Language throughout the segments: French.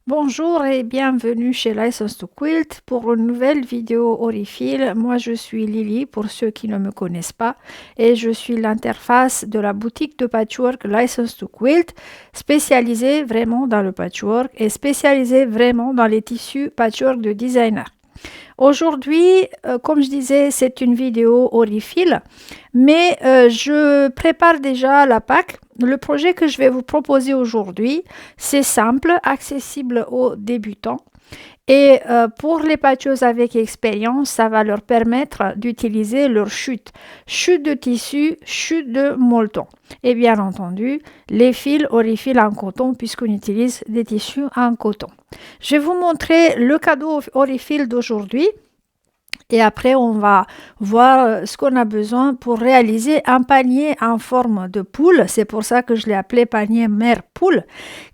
Bonjour et bienvenue chez License to Quilt pour une nouvelle vidéo Orifil. Moi je suis Lily pour ceux qui ne me connaissent pas et je suis l'interface de la boutique de patchwork License to Quilt spécialisée vraiment dans le patchwork et spécialisée vraiment dans les tissus patchwork de designer. Aujourd'hui, comme je disais, c'est une vidéo Orifil, mais je prépare déjà la Pâques. Le projet que je vais vous proposer aujourd'hui, c'est simple, accessible aux débutants. Et pour les patcheuses avec expérience, ça va leur permettre d'utiliser leur chute de tissu, chute de molleton. Et bien entendu, les fils Orifil en coton, puisqu'on utilise des tissus en coton. Je vais vous montrer le cadeau Orifil d'aujourd'hui. Et après, on va voir ce qu'on a besoin pour réaliser un panier en forme de poule. C'est pour ça que je l'ai appelé panier mère poule,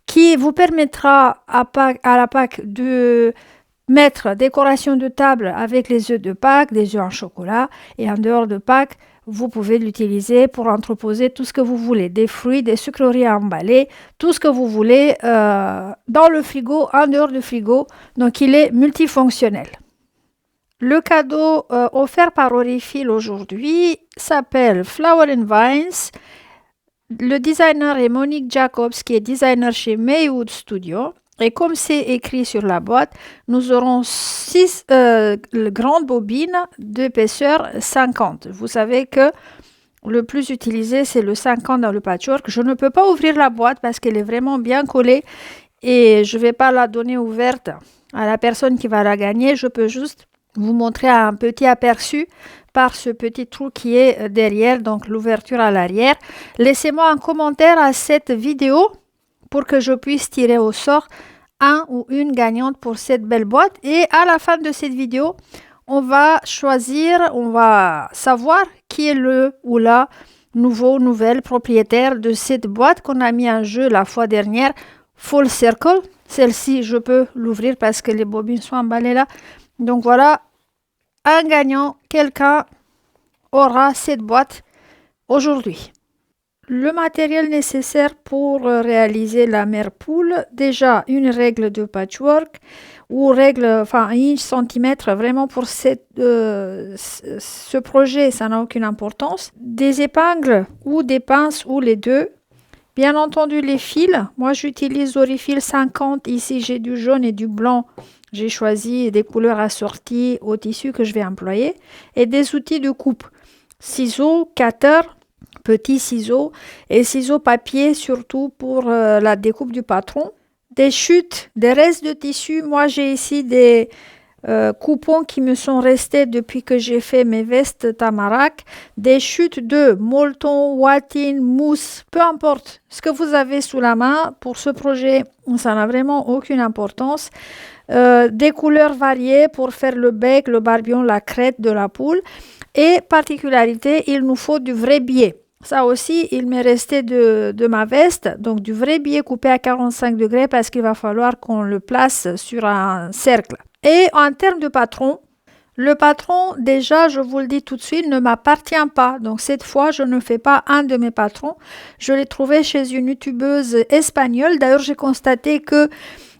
qui vous permettra à la Pâques de mettre décoration de table avec les œufs de Pâques, des œufs en chocolat. Et en dehors de Pâques, vous pouvez l'utiliser pour entreposer tout ce que vous voulez, des fruits, des sucreries à emballer, tout ce que vous voulez dans le frigo, en dehors du frigo. Donc, il est multifonctionnel. Le cadeau offert par Orifil aujourd'hui s'appelle Flower and Vines. Le designer est Monique Jacobs, qui est designer chez Maywood Studio. Et comme c'est écrit sur la boîte, nous aurons 6 grandes bobines d'épaisseur 50. Vous savez que le plus utilisé, c'est le 50 dans le patchwork. Je ne peux pas ouvrir la boîte parce qu'elle est vraiment bien collée et je ne vais pas la donner ouverte à la personne qui va la gagner. Je peux juste vous montrer un petit aperçu par ce petit trou qui est derrière, donc l'ouverture à l'arrière. Laissez-moi un commentaire à cette vidéo pour que je puisse tirer au sort un ou une gagnante pour cette belle boîte. Et à la fin de cette vidéo, on va savoir qui est le ou la nouvelle propriétaire de cette boîte qu'on a mis en jeu la fois dernière, Full Circle. Celle-ci, je peux l'ouvrir parce que les bobines sont emballées là. Donc voilà, un gagnant, quelqu'un aura cette boîte aujourd'hui. Le matériel nécessaire pour réaliser la mère poule, déjà une règle de patchwork ou règle, enfin 1 centimètre, vraiment pour ce projet, ça n'a aucune importance. Des épingles ou des pinces ou les deux. Bien entendu, les fils. Moi, j'utilise Orifil 50. Ici, j'ai du jaune et du blanc. J'ai choisi des couleurs assorties au tissu que je vais employer. Et des outils de coupe. Ciseaux, cutter, petits ciseaux et ciseaux papier, surtout pour la découpe du patron. Des chutes, des restes de tissu. Moi, j'ai ici des coupons qui me sont restés depuis que j'ai fait mes vestes Tamarack, des chutes de molleton, watine, mousse, peu importe ce que vous avez sous la main. Pour ce projet, ça n'a vraiment aucune importance. Des couleurs variées pour faire le bec, le barbillon, la crête de la poule. Et particularité, il nous faut du vrai biais. Ça aussi, il m'est resté de ma veste, donc du vrai biais coupé à 45 degrés parce qu'il va falloir qu'on le place sur un cercle. Et en termes de patron, le patron, déjà, je vous le dis tout de suite, ne m'appartient pas. Donc cette fois, je ne fais pas un de mes patrons. Je l'ai trouvé chez une youtubeuse espagnole. D'ailleurs, j'ai constaté que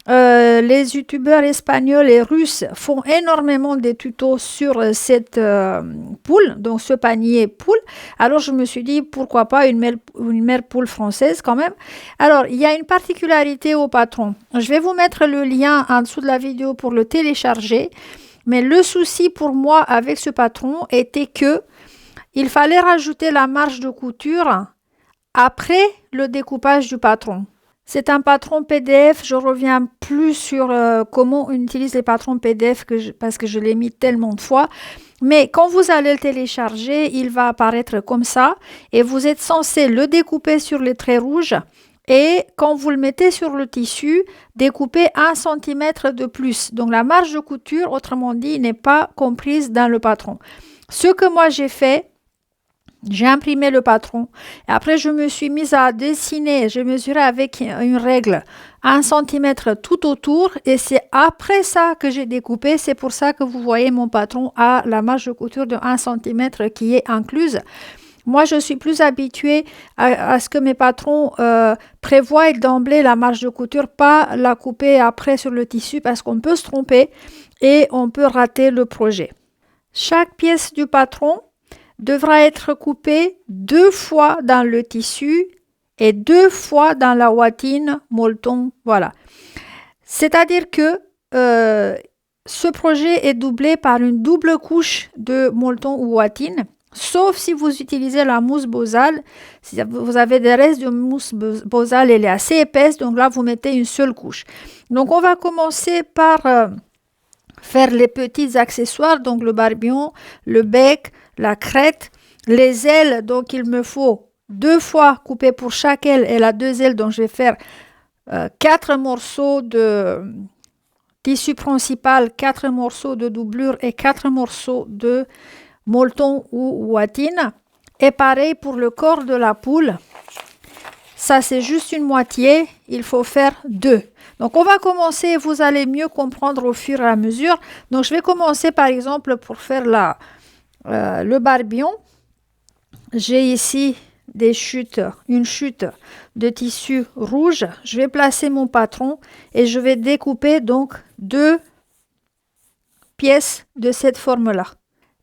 les youtubeurs espagnols et russes font énormément de tutos sur cette poule, donc ce panier poule. Alors je me suis dit pourquoi pas une mère poule française quand même. Alors il y a une particularité au patron. Je vais vous mettre le lien en dessous de la vidéo pour le télécharger. Mais le souci pour moi avec ce patron était que il fallait rajouter la marge de couture après le découpage du patron. C'est un patron PDF, je reviens plus sur comment on utilise les patrons PDF parce que je l'ai mis tellement de fois. Mais quand vous allez le télécharger, il va apparaître comme ça et vous êtes censé le découper sur les traits rouges et quand vous le mettez sur le tissu, découper 1 centimètre de plus. Donc la marge de couture, autrement dit, n'est pas comprise dans le patron. Ce que moi j'ai fait, j'ai imprimé le patron. Et après, je me suis mise à dessiner. J'ai mesuré avec une règle 1 centimètre tout autour. Et c'est après ça que j'ai découpé. C'est pour ça que vous voyez mon patron à la marge de couture de 1 centimètre qui est incluse. Moi, je suis plus habituée à ce que mes patrons prévoient d'emblée la marge de couture, pas la couper après sur le tissu parce qu'on peut se tromper et on peut rater le projet. Chaque pièce du patron devra être coupée 2 fois dans le tissu et 2 fois dans la watine molleton. Voilà. C'est-à-dire que ce projet est doublé par une double couche de molleton ou watine, sauf si vous utilisez la mousse Bosal. Si vous avez des restes de mousse Bosal, elle est assez épaisse, donc là, vous mettez une seule couche. Donc, on va commencer par faire les petits accessoires, donc le barbillon, le bec, la crête, les ailes. Donc, il me faut 2 fois couper pour chaque aile et la 2 ailes, donc je vais faire 4 morceaux de tissu principal, 4 morceaux de doublure et 4 morceaux de molleton ou watine. Et pareil pour le corps de la poule. Ça, c'est juste une moitié. Il faut faire 2. Donc, on va commencer. Vous allez mieux comprendre au fur et à mesure. Donc, je vais commencer par exemple pour faire le barbillon. J'ai ici une chute de tissu rouge. Je vais placer mon patron et je vais découper donc 2 pièces de cette forme-là.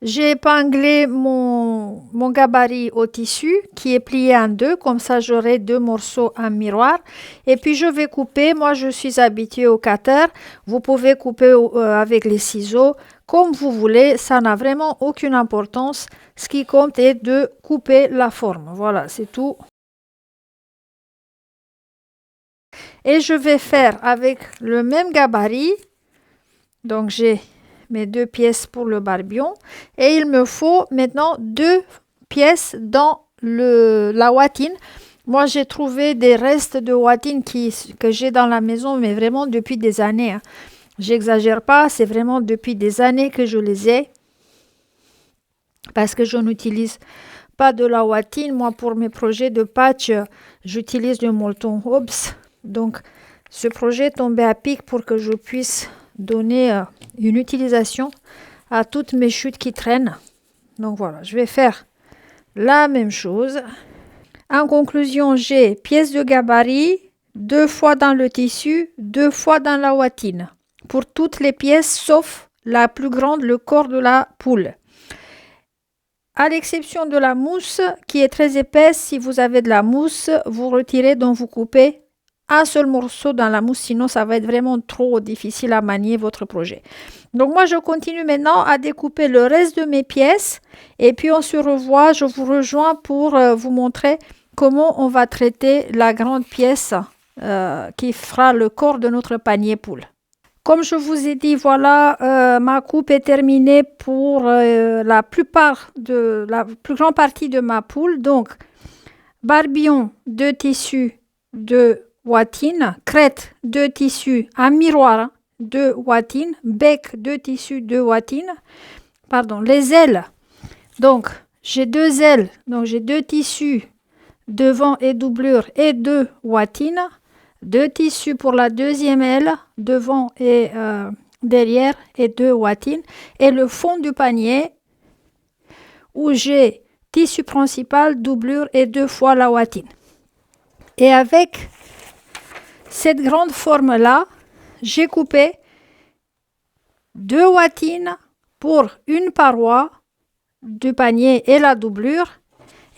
J'ai épinglé mon gabarit au tissu qui est plié en 2, comme ça j'aurai 2 morceaux en miroir. Et puis je vais couper, moi je suis habituée au cutter, vous pouvez couper avec les ciseaux, comme vous voulez, ça n'a vraiment aucune importance. Ce qui compte est de couper la forme, voilà, c'est tout. Et je vais faire avec le même gabarit, donc j'ai mes 2 pièces pour le barbillon et il me faut maintenant 2 pièces dans la watine. Moi j'ai trouvé des restes de watine que j'ai dans la maison, mais vraiment depuis des années, hein. J'exagère pas, c'est vraiment depuis des années que je les ai parce que je n'utilise pas de la watine. Moi pour mes projets de patch j'utilise du molleton Hobbs, donc ce projet tombait à pic pour que je puisse donner une utilisation à toutes mes chutes qui traînent. Donc voilà, je vais faire la même chose. En conclusion, j'ai pièce de gabarit, 2 fois dans le tissu, 2 fois dans la watine. Pour toutes les pièces, sauf la plus grande, le corps de la poule. À l'exception de la mousse, qui est très épaisse, si vous avez de la mousse, vous retirez, donc vous coupez un seul morceau dans la mousse, sinon ça va être vraiment trop difficile à manier votre projet. Donc moi je continue maintenant à découper le reste de mes pièces et puis on se revoit, je vous rejoins pour vous montrer comment on va traiter la grande pièce qui fera le corps de notre panier poule. Comme je vous ai dit, voilà, ma coupe est terminée pour la plus grande partie de ma poule. Donc barbillon de tissu de watine, crête de tissu en miroir de watine, bec de tissu de watine, pardon, les ailes. Donc, j'ai 2 ailes, donc j'ai 2 tissus devant et doublure et 2 watines, 2 tissus pour la deuxième aile, devant et derrière et 2 watines, et le fond du panier où j'ai tissu principal, doublure et 2 fois la watine. Et avec cette grande forme-là, j'ai coupé 2 watines pour une paroi du panier et la doublure.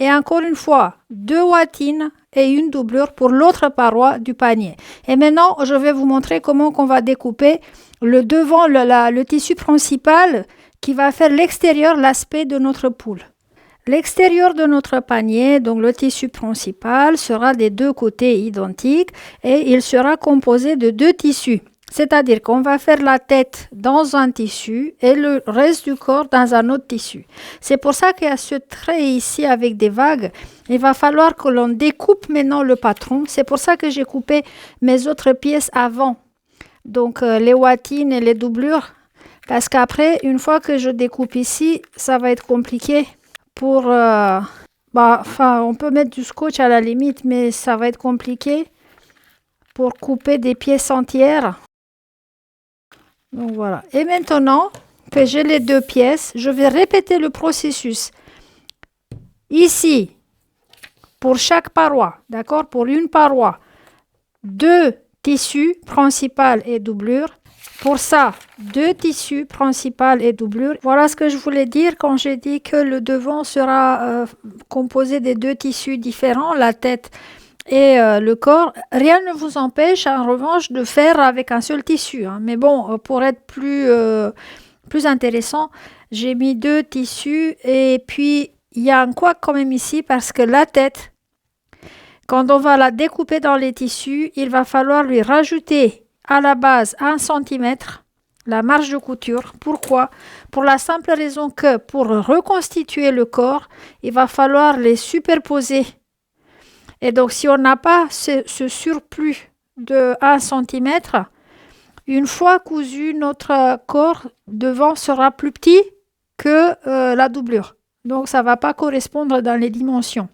Et encore une fois, 2 watines et une doublure pour l'autre paroi du panier. Et maintenant, je vais vous montrer comment on va découper le devant, le tissu principal qui va faire l'extérieur, l'aspect de notre poule. L'extérieur de notre panier, donc le tissu principal, sera des 2 côtés identiques et il sera composé de 2 tissus. C'est-à-dire qu'on va faire la tête dans un tissu et le reste du corps dans un autre tissu. C'est pour ça qu'il y a ce trait ici avec des vagues. Il va falloir que l'on découpe maintenant le patron. C'est pour ça que j'ai coupé mes autres pièces avant. Donc les watines et les doublures. Parce qu'après, une fois que je découpe ici, ça va être compliqué. On peut mettre du scotch à la limite, mais ça va être compliqué pour couper des pièces entières. Donc voilà. Et maintenant que j'ai les 2 pièces, je vais répéter le processus. Ici, pour chaque paroi, d'accord, pour une paroi, 2 tissus principal et doublure. Pour ça, 2 tissus principal et doublure. Voilà ce que je voulais dire quand j'ai dit que le devant sera composé des 2 tissus différents, la tête et le corps. Rien ne vous empêche en revanche de faire avec un seul tissu, hein. Mais bon, pour être plus intéressant, j'ai mis 2 tissus et puis il y a un couac quand même ici parce que la tête, quand on va la découper dans les tissus, il va falloir lui rajouter à la base 1 cm la marge de couture. Pourquoi? Pour la simple raison que pour reconstituer le corps, il va falloir les superposer. Et donc, si on n'a pas ce surplus de 1 cm, une fois cousu, notre corps devant sera plus petit que la doublure. Donc, ça ne va pas correspondre dans les dimensions.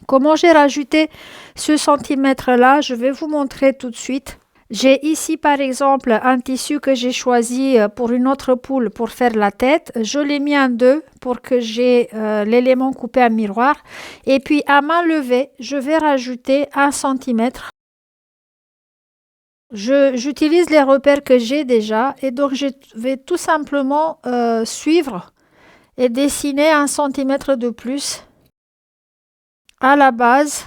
Comment j'ai rajouté ce centimètre-là? Je vais vous montrer tout de suite. J'ai ici par exemple un tissu que j'ai choisi pour une autre poule pour faire la tête. Je l'ai mis en 2 pour que j'ai l'élément coupé à miroir. Et puis à main levée, je vais rajouter 1 centimètre. J'utilise les repères que j'ai déjà et donc je vais tout simplement suivre et dessiner 1 centimètre de plus à la base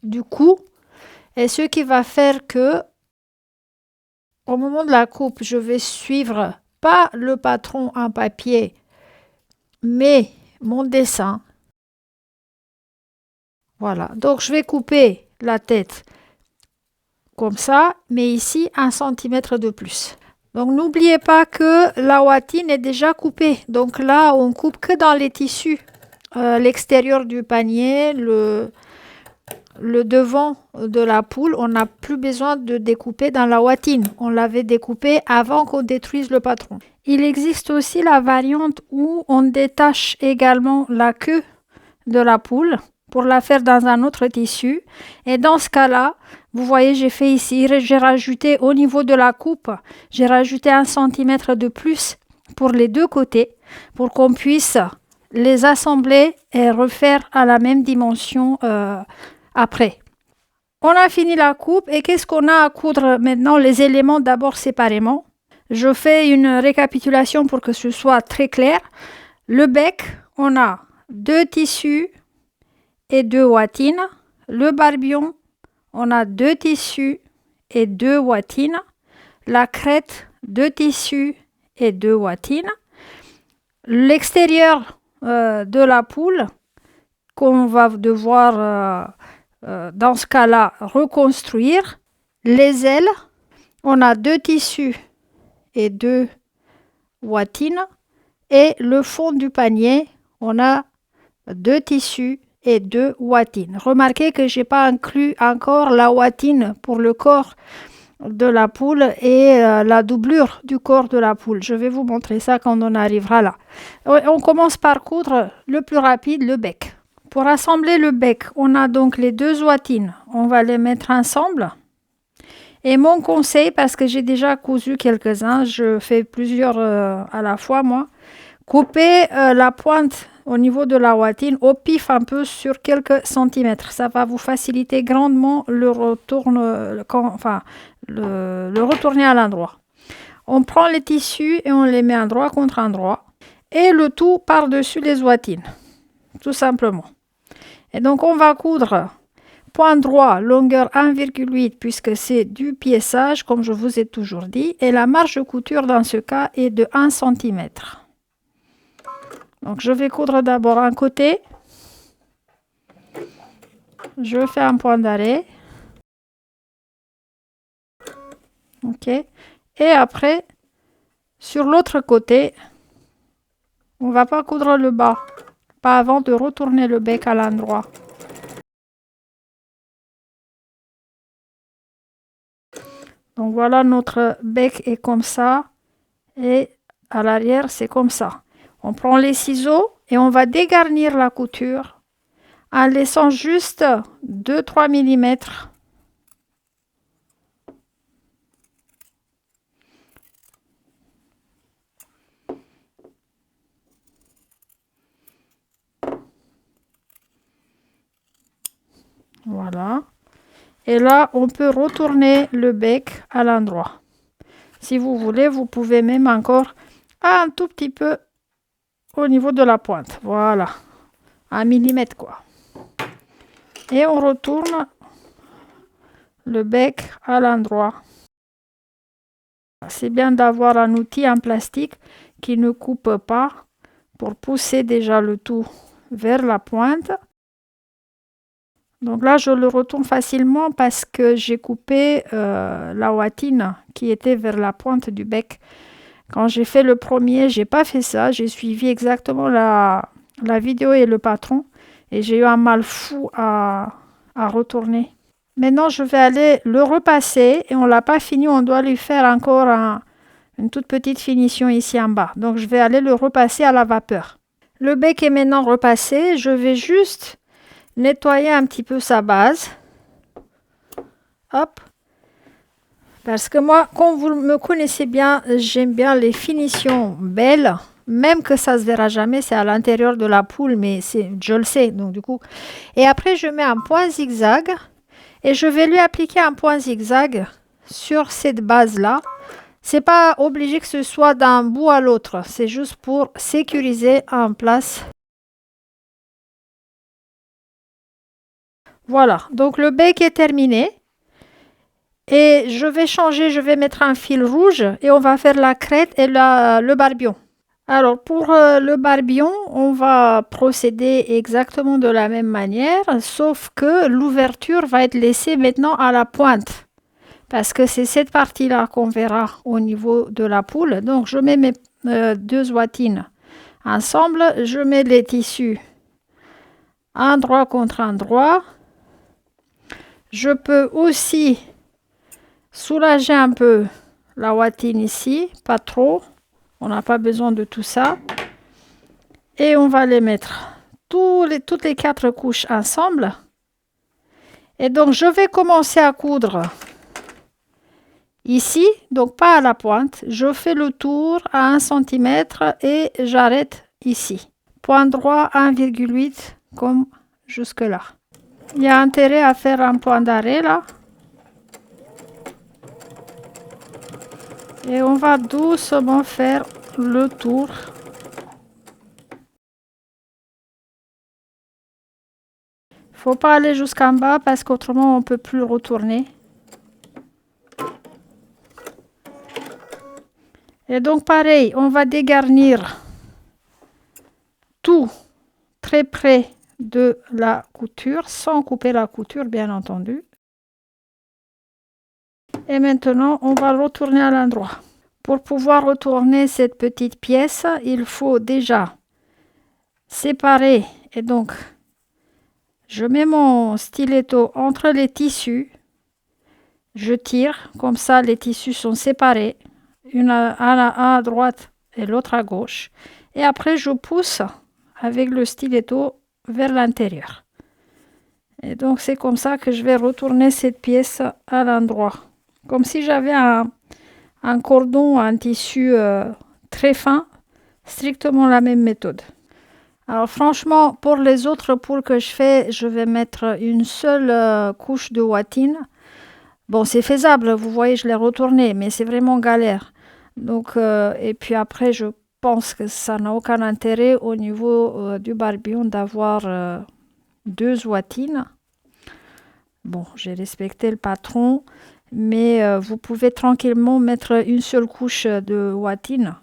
du cou, et ce qui va faire que au moment de la coupe, je vais suivre pas le patron en papier, mais mon dessin. Voilà, donc je vais couper la tête comme ça, mais ici 1 centimètre de plus. Donc n'oubliez pas que la watine est déjà coupée. Donc là, on coupe que dans les tissus, l'extérieur du panier, le devant de la poule, on n'a plus besoin de découper dans la watine. On l'avait découpé avant qu'on détruise le patron. Il existe aussi la variante où on détache également la queue de la poule pour la faire dans un autre tissu. Et dans ce cas-là, vous voyez, j'ai fait ici, j'ai rajouté au niveau de la coupe, j'ai rajouté 1 centimètre de plus pour les 2 côtés pour qu'on puisse les assembler et refaire à la même dimension après. On a fini la coupe et qu'est-ce qu'on a à coudre maintenant? Les éléments d'abord séparément. Je fais une récapitulation pour que ce soit très clair. Le bec, on a 2 tissus et 2 watines. Le barbillon, on a 2 tissus et 2 watines. La crête, 2 tissus et 2 watines. L'extérieur de la poule, qu'on va devoir dans ce cas-là reconstruire. Les ailes, on a 2 tissus et 2 watines. Et le fond du panier, on a 2 tissus et 2 watines. Remarquez que je n'ai pas inclus encore la watine pour le corps de la poule et la doublure du corps de la poule. Je vais vous montrer ça quand on arrivera là. On commence par coudre le plus rapide, le bec. Pour assembler le bec, on a donc les 2 watines. On va les mettre ensemble. Et mon conseil, parce que j'ai déjà cousu quelques-uns, je fais plusieurs à la fois moi, coupez la pointe au niveau de la watine au pif un peu sur quelques centimètres. Ça va vous faciliter grandement le retourner à l'endroit. On prend les tissus et on les met endroit contre endroit. Et le tout par-dessus les watines. Tout simplement. Et donc on va coudre point droit, longueur 1,8 puisque c'est du piéçage comme je vous ai toujours dit. Et la marge de couture dans ce cas est de 1 cm. Donc je vais coudre d'abord un côté. Je fais un point d'arrêt. Ok. Et après, sur l'autre côté, on ne va pas coudre le bas. Pas avant de retourner le bec à l'endroit. Donc voilà, notre bec est comme ça. Et à l'arrière, c'est comme ça. On prend les ciseaux et on va dégarnir la couture en laissant juste 2-3 mm. Voilà. Et là, on peut retourner le bec à l'endroit. Si vous voulez, vous pouvez même encore un tout petit peu au niveau de la pointe. Voilà. 1 mm quoi. Et on retourne le bec à l'endroit. C'est bien d'avoir un outil en plastique qui ne coupe pas pour pousser déjà le tout vers la pointe. Donc là, je le retourne facilement parce que j'ai coupé la watine qui était vers la pointe du bec. Quand j'ai fait le premier, j'ai pas fait ça. J'ai suivi exactement la vidéo et le patron. Et j'ai eu un mal fou à retourner. Maintenant, je vais aller le repasser. Et on l'a pas fini. On doit lui faire encore une toute petite finition ici en bas. Donc, je vais aller le repasser à la vapeur. Le bec est maintenant repassé. Je vais juste nettoyer un petit peu sa base. Hop. Parce que moi, comme vous me connaissez bien, j'aime bien les finitions belles. Même que ça se verra jamais, c'est à l'intérieur de la poule, mais je le sais. Donc du coup, et après je mets un point zigzag et je vais lui appliquer un point zigzag sur cette base-là. C'est pas obligé que ce soit d'un bout à l'autre, c'est juste pour sécuriser en place. Voilà, donc le bec est terminé. Et je vais changer, je vais mettre un fil rouge et on va faire la crête et le barbillon. Alors pour le barbillon, on va procéder exactement de la même manière, sauf que l'ouverture va être laissée maintenant à la pointe. Parce que c'est cette partie-là qu'on verra au niveau de la poule. Donc je mets mes deux watines ensemble, je mets les tissus endroit contre endroit. Je peux aussi soulager un peu la watine ici, pas trop. On n'a pas besoin de tout ça. Et on va les mettre toutes les 4 couches ensemble. Et donc, je vais commencer à coudre ici, donc pas à la pointe. Je fais le tour à 1 cm et j'arrête ici. Point droit 1,8 comme jusque là. Il y a intérêt à faire un point d'arrêt là. Et on va doucement faire le tour. Faut pas aller jusqu'en bas parce qu'autrement on peut plus le retourner. Et donc pareil, on va dégarnir tout très près de la couture, sans couper la couture bien entendu. Et maintenant, on va le retourner à l'endroit. Pour pouvoir retourner cette petite pièce, il faut déjà séparer. Et donc, je mets mon styletto entre les tissus. Je tire, comme ça les tissus sont séparés. Un à droite et l'autre à gauche. Et après, je pousse avec le styletto vers l'intérieur. Et donc, c'est comme ça que je vais retourner cette pièce à l'endroit. Comme si j'avais un cordon, un tissu très fin, strictement la même méthode. Alors franchement, pour les autres poules que je fais, je vais mettre une seule couche de watine. Bon, c'est faisable, vous voyez, je l'ai retourné, mais c'est vraiment galère. Donc, et puis après, je pense que ça n'a aucun intérêt au niveau du barbillon d'avoir 2 watines. Bon, j'ai respecté le patron, mais vous pouvez tranquillement mettre une seule couche de watine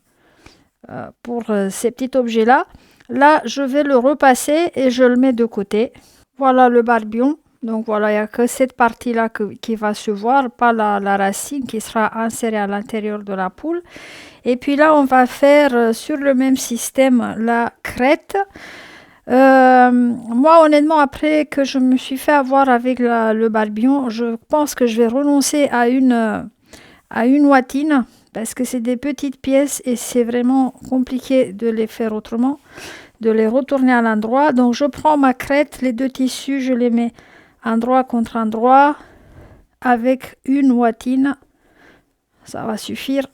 pour ces petits objets-là. Là, je vais le repasser et je le mets de côté. Voilà le barbillon. Donc voilà, il n'y a que cette partie-là qui va se voir, pas la racine qui sera insérée à l'intérieur de la poule. Et puis là, on va faire sur le même système la crête. Moi, honnêtement, après que je me suis fait avoir avec le barbillon, je pense que je vais renoncer à une watine parce que c'est des petites pièces et c'est vraiment compliqué de les faire autrement, de les retourner à l'endroit. Donc, je prends ma crête, les 2 tissus, je les mets endroit contre endroit avec une watine. Ça va suffire.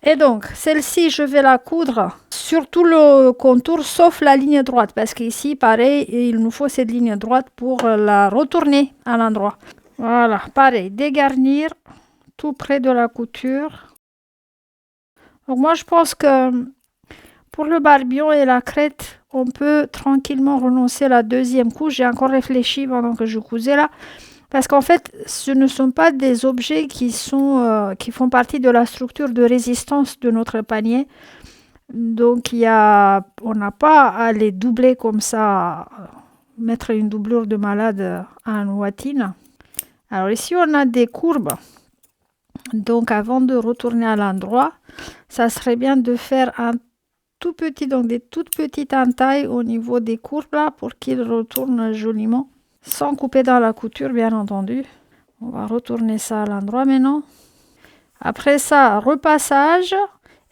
Et donc, celle-ci, je vais la coudre sur tout le contour, sauf la ligne droite, parce qu'ici, pareil, il nous faut cette ligne droite pour la retourner à l'endroit. Voilà, pareil, dégarnir tout près de la couture. Donc moi, je pense que pour le barbillon et la crête, on peut tranquillement renoncer à la deuxième couche. J'ai encore réfléchi pendant que je cousais là. Parce qu'en fait, ce ne sont pas des objets qui font partie de la structure de résistance de notre panier. Donc, on n'a pas à les doubler comme ça, mettre une doublure de malade en watine. Alors ici, on a des courbes. Donc, avant de retourner à l'endroit, ça serait bien de faire un tout petit, donc des toutes petites entailles au niveau des courbes là, pour qu'ils retournent joliment. Sans couper dans la couture, bien entendu. On va retourner ça à l'endroit maintenant. Après ça, repassage.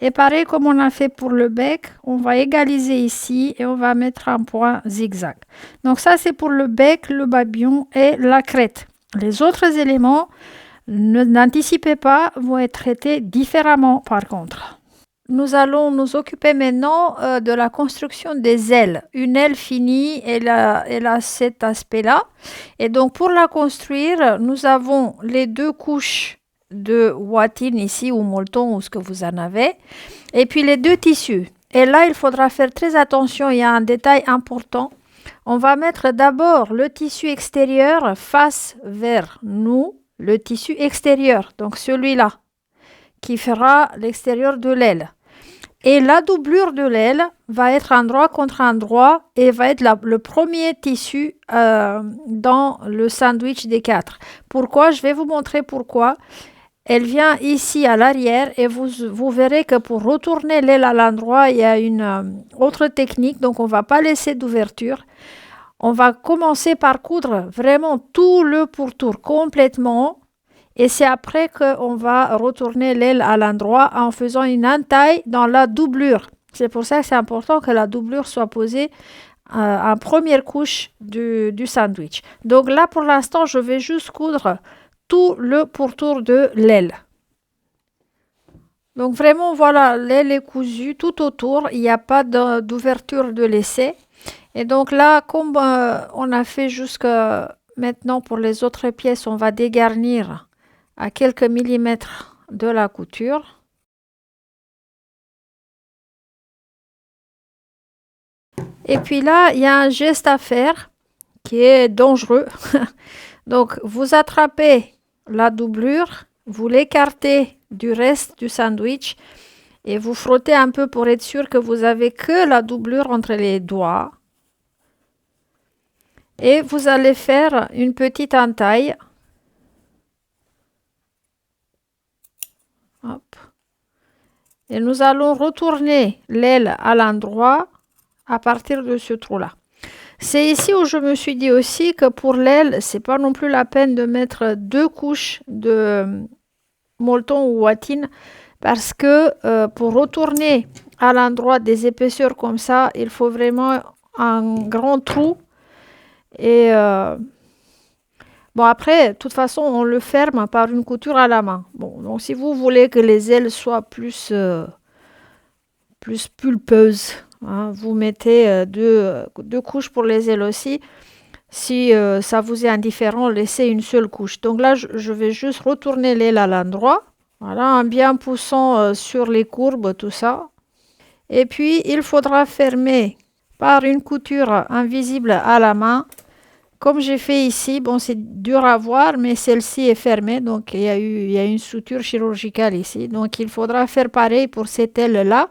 Et pareil comme on a fait pour le bec, on va égaliser ici et on va mettre un point zigzag. Donc ça, c'est pour le bec, le babillon et la crête. Les autres éléments, n'anticipez pas, vont être traités différemment par contre. Nous allons nous occuper maintenant de la construction des ailes. Une aile finie, elle a cet aspect-là. Et donc, pour la construire, nous avons les deux couches de watine ici, ou molleton, ou ce que vous en avez. Et puis, les deux tissus. Et là, il faudra faire très attention, il y a un détail important. On va mettre d'abord le tissu extérieur face vers nous, le tissu extérieur, donc celui-là, qui fera l'extérieur de l'aile. Et la doublure de l'aile va être endroit contre endroit et va être le premier tissu dans le sandwich des 4. Pourquoi? Je vais vous montrer pourquoi. Elle vient ici à l'arrière et vous verrez que pour retourner l'aile à l'endroit, il y a une autre technique. Donc, on ne va pas laisser d'ouverture. On va commencer par coudre vraiment tout le pourtour complètement. Et c'est après qu'on va retourner l'aile à l'endroit en faisant une entaille dans la doublure. C'est pour ça que c'est important que la doublure soit posée en première couche du sandwich. Donc là, pour l'instant, je vais juste coudre tout le pourtour de l'aile. Donc vraiment, voilà, l'aile est cousue tout autour. Il n'y a pas d'ouverture de laisser. Et donc là, comme on a fait jusqu'à maintenant pour les autres pièces, on va dégarnir à quelques millimètres de la couture. Et puis là, il y a un geste à faire qui est dangereux. Donc, vous attrapez la doublure, vous l'écartez du reste du sandwich et vous frottez un peu pour être sûr que vous avez que la doublure entre les doigts. Et vous allez faire une petite entaille. Hop. Et nous allons retourner l'aile à l'endroit à partir de ce trou-là. C'est ici où je me suis dit aussi que pour l'aile, c'est pas non plus la peine de mettre deux couches de molleton ou watine parce que pour retourner à l'endroit des épaisseurs comme ça, il faut vraiment un grand trou. Et bon, après, de toute façon, on le ferme par une couture à la main. Bon, donc si vous voulez que les ailes soient plus pulpeuses, hein, vous mettez deux couches pour les ailes aussi. Si ça vous est indifférent, laissez une seule couche. Donc là, je vais juste retourner l'aile à l'endroit. Voilà, en bien poussant sur les courbes, tout ça. Et puis, il faudra fermer par une couture invisible à la main. Comme j'ai fait ici, bon, c'est dur à voir, mais celle-ci est fermée. Donc, il y a une suture chirurgicale ici. Donc, il faudra faire pareil pour cette aile-là.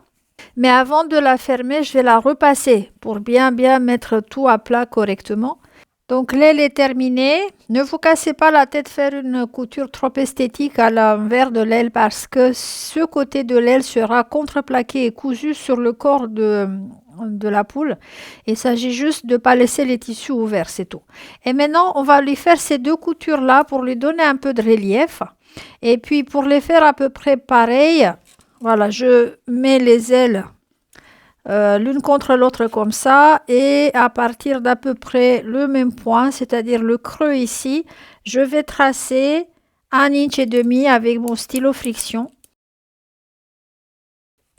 Mais avant de la fermer, je vais la repasser pour bien mettre tout à plat correctement. Donc, l'aile est terminée. Ne vous cassez pas la tête faire une couture trop esthétique à l'envers de l'aile parce que ce côté de l'aile sera contreplaqué et cousu sur le corps de la poule. Il s'agit juste de ne pas laisser les tissus ouverts, c'est tout. Et maintenant, on va lui faire ces deux coutures-là pour lui donner un peu de relief. Et puis, pour les faire à peu près pareil, voilà, je mets les ailes l'une contre l'autre comme ça et à partir d'à peu près le même point, c'est-à-dire le creux ici, je vais tracer 1,5 inch avec mon stylo friction.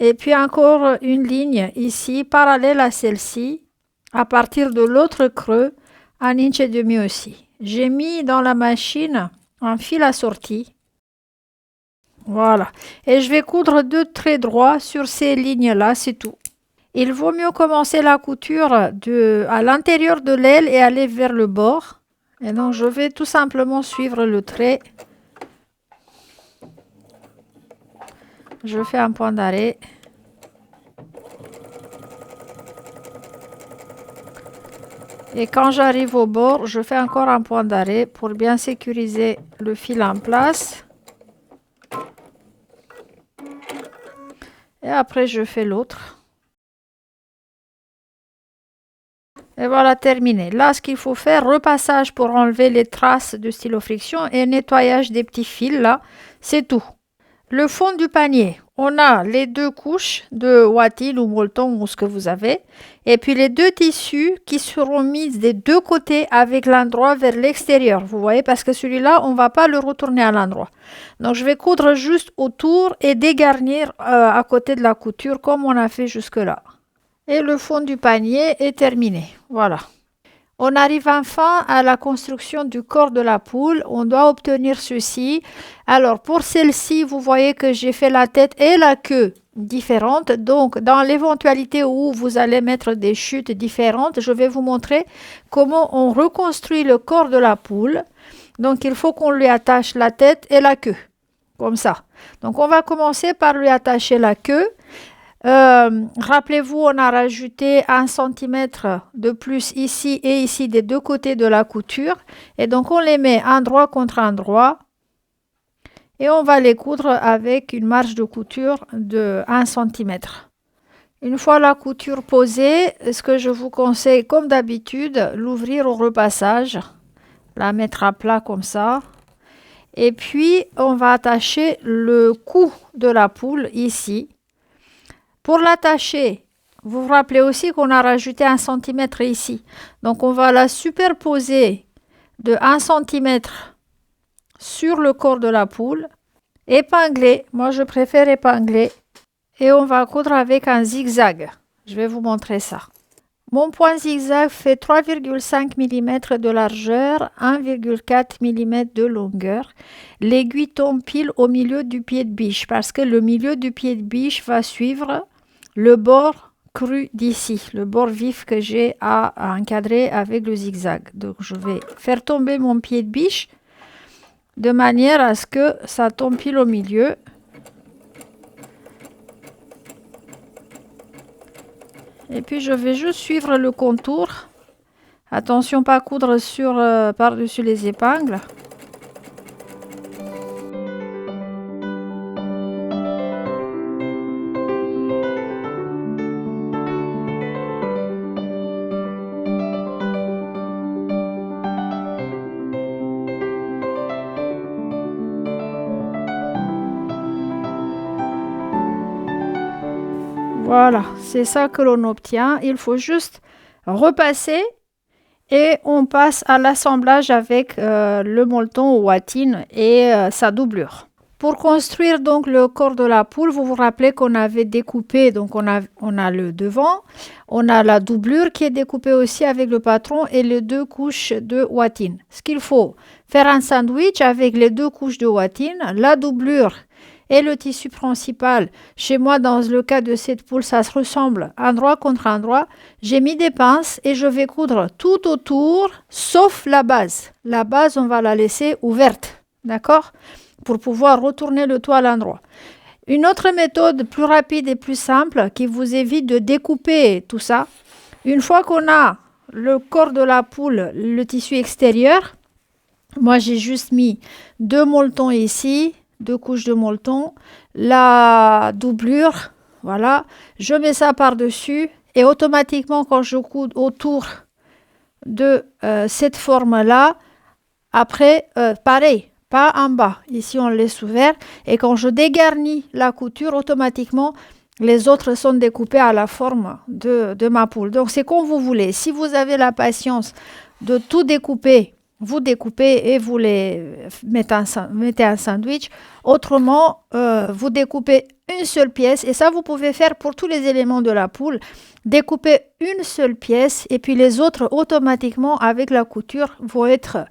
Et puis encore une ligne ici, parallèle à celle-ci, à partir de l'autre creux, 1,5 inch aussi. J'ai mis dans la machine un fil assorti. Voilà. Et je vais coudre 2 traits droits sur ces lignes-là, c'est tout. Il vaut mieux commencer la couture à l'intérieur de l'aile et aller vers le bord. Et donc, je vais tout simplement suivre le trait. Je fais un point d'arrêt. Et quand j'arrive au bord, je fais encore un point d'arrêt pour bien sécuriser le fil en place. Et après, je fais l'autre. Et voilà, terminé. Là, ce qu'il faut faire, repassage pour enlever les traces de stylo friction et nettoyage des petits fils, là, c'est tout. Le fond du panier, on a les 2 couches de watting ou molleton ou ce que vous avez. Et puis les 2 tissus qui seront mis des 2 côtés avec l'endroit vers l'extérieur. Vous voyez, parce que celui-là, on ne va pas le retourner à l'endroit. Donc, je vais coudre juste autour et dégarnir à côté de la couture comme on a fait jusque-là. Et le fond du panier est terminé. Voilà. On arrive enfin à la construction du corps de la poule. On doit obtenir ceci. Alors, pour celle-ci, vous voyez que j'ai fait la tête et la queue différentes. Donc, dans l'éventualité où vous allez mettre des chutes différentes, je vais vous montrer comment on reconstruit le corps de la poule. Donc, il faut qu'on lui attache la tête et la queue. Comme ça. Donc, on va commencer par lui attacher la queue. Rappelez-vous, on a rajouté 1 cm de plus ici et ici des 2 côtés de la couture. Et donc, on les met endroit contre endroit. Et on va les coudre avec une marge de couture de 1 cm. Une fois la couture posée, ce que je vous conseille, comme d'habitude, l'ouvrir au repassage. La mettre à plat comme ça. Et puis, on va attacher le cou de la poule ici. Pour l'attacher, vous vous rappelez aussi qu'on a rajouté 1 cm ici. Donc, on va la superposer de 1 cm sur le corps de la poule. Épingler, moi je préfère épingler. Et on va coudre avec un zigzag. Je vais vous montrer ça. Mon point zigzag fait 3,5 mm de largeur, 1,4 mm de longueur. L'aiguille tombe pile au milieu du pied de biche parce que le milieu du pied de biche va suivre le bord cru d'ici, le bord vif que j'ai à encadrer avec le zigzag. Donc je vais faire tomber mon pied de biche de manière à ce que ça tombe pile au milieu. Et puis je vais juste suivre le contour. Attention, pas coudre par-dessus les épingles. Voilà, c'est ça que l'on obtient. Il faut juste repasser et on passe à l'assemblage avec le molleton ou watting et sa doublure. Pour construire donc le corps de la poule, vous vous rappelez qu'on avait découpé, donc on a le devant, on a la doublure qui est découpée aussi avec le patron et les 2 couches de watting. Ce qu'il faut, faire un sandwich avec les 2 couches de watting, la doublure et le tissu principal. Chez moi, dans le cas de cette poule, ça se ressemble endroit contre endroit. J'ai mis des pinces et je vais coudre tout autour, sauf la base. La base, on va la laisser ouverte, d'accord? Pour pouvoir retourner le tout à l'endroit. Une autre méthode plus rapide et plus simple qui vous évite de découper tout ça. Une fois qu'on a le corps de la poule, le tissu extérieur, moi j'ai juste mis 2 molletons ici, 2 couches de molleton, la doublure, voilà, je mets ça par-dessus et automatiquement quand je couds autour de cette forme-là, après, pareil, pas en bas, ici on laisse ouvert et quand je dégarnis la couture, automatiquement, les autres sont découpés à la forme de ma poule. Donc c'est comme vous voulez, si vous avez la patience de tout découper, vous découpez et vous les mettez un sandwich. Autrement, vous découpez une seule pièce. Et ça, vous pouvez faire pour tous les éléments de la poule. Découper une seule pièce et puis les autres, automatiquement, avec la couture, vont être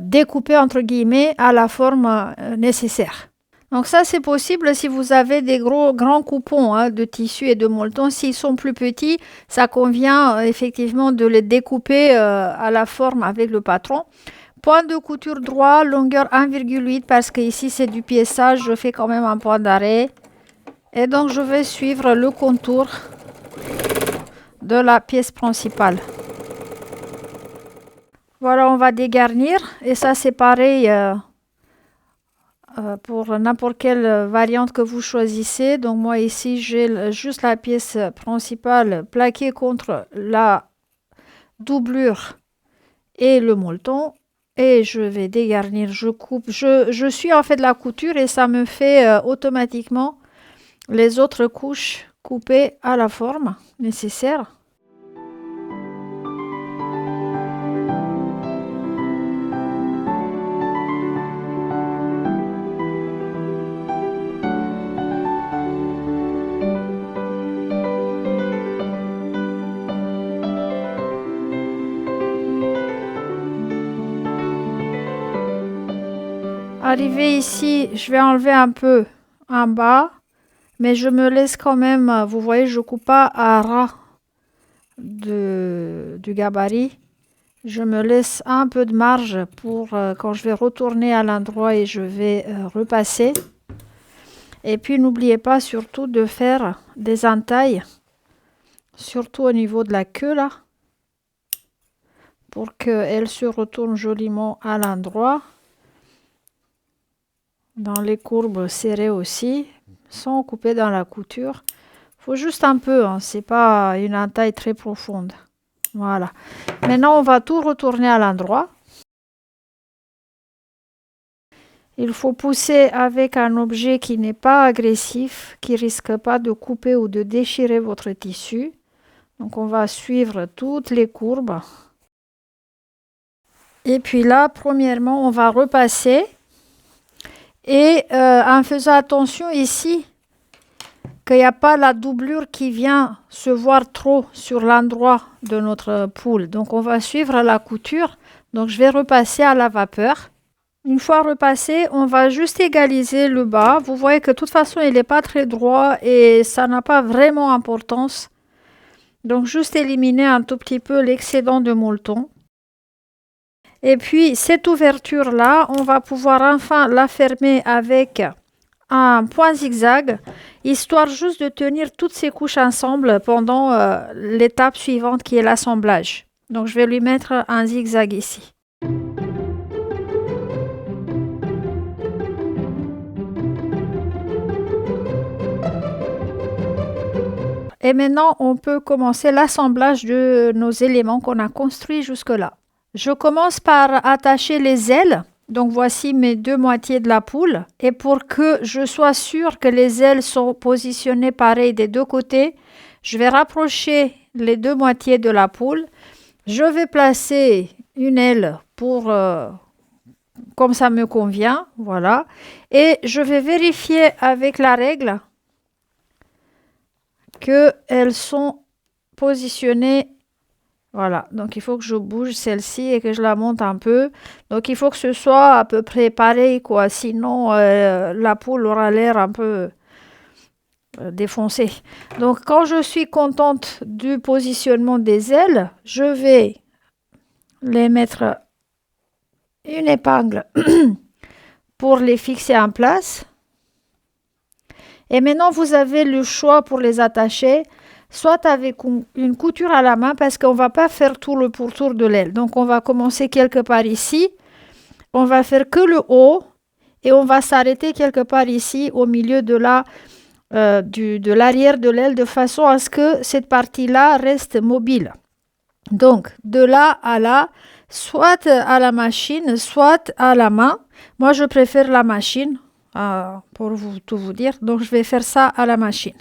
découpés, entre guillemets, à la forme nécessaire. Donc ça, c'est possible si vous avez des grands coupons de tissu et de molleton. S'ils sont plus petits, ça convient effectivement de les découper à la forme avec le patron. Point de couture droit, longueur 1,8 parce que ici c'est du piéçage, je fais quand même un point d'arrêt. Et donc je vais suivre le contour de la pièce principale. Voilà, on va dégarnir et ça c'est pareil pour n'importe quelle variante que vous choisissez. Donc moi ici j'ai juste la pièce principale plaquée contre la doublure et le molleton. Et je vais dégarnir, je coupe. Je suis en fait de la couture et ça me fait automatiquement les autres couches coupées à la forme nécessaire. Arrivé ici, je vais enlever un peu en bas, mais je me laisse quand même, vous voyez, je ne coupe pas à ras du gabarit. Je me laisse un peu de marge pour quand je vais retourner à l'endroit et je vais repasser. Et puis n'oubliez pas surtout de faire des entailles, surtout au niveau de la queue là, pour qu'elle se retourne joliment à l'endroit. Dans les courbes serrées aussi, sans couper dans la couture. Il faut juste un peu, c'est pas une entaille très profonde. Voilà. Maintenant, on va tout retourner à l'endroit. Il faut pousser avec un objet qui n'est pas agressif, qui risque pas de couper ou de déchirer votre tissu. Donc, on va suivre toutes les courbes. Et puis là, premièrement, on va repasser. Et en faisant attention ici, qu'il n'y a pas la doublure qui vient se voir trop sur l'endroit de notre poule. Donc on va suivre la couture. Donc je vais repasser à la vapeur. Une fois repassé, on va juste égaliser le bas. Vous voyez que de toute façon, il n'est pas très droit et ça n'a pas vraiment d'importance. Donc juste éliminer un tout petit peu l'excédent de molleton. Et puis, cette ouverture-là, on va pouvoir enfin la fermer avec un point zigzag, histoire juste de tenir toutes ces couches ensemble pendant l'étape suivante qui est l'assemblage. Donc, je vais lui mettre un zigzag ici. Et maintenant, on peut commencer l'assemblage de nos éléments qu'on a construits jusque-là. Je commence par attacher les ailes. Donc voici mes deux moitiés de la poule. Et pour que je sois sûre que les ailes sont positionnées pareil des deux côtés, je vais rapprocher les deux moitiés de la poule. Je vais placer une aile pour comme ça me convient. Voilà. Et je vais vérifier avec la règle qu'elles sont positionnées. Voilà, donc il faut que je bouge celle-ci et que je la monte un peu. Donc il faut que ce soit à peu près pareil, quoi. Sinon, la poule aura l'air un peu défoncée. Donc quand je suis contente du positionnement des ailes, je vais les mettre une épingle pour les fixer en place. Et maintenant, vous avez le choix pour les attacher. Soit avec une couture à la main parce qu'on ne va pas faire tout le pourtour de l'aile. Donc, on va commencer quelque part ici. On va faire que le haut et on va s'arrêter quelque part ici au milieu de l'arrière de l'aile de façon à ce que cette partie-là reste mobile. Donc, de là à là, soit à la machine, soit à la main. Moi, je préfère la machine pour tout vous dire. Donc, je vais faire ça à la machine.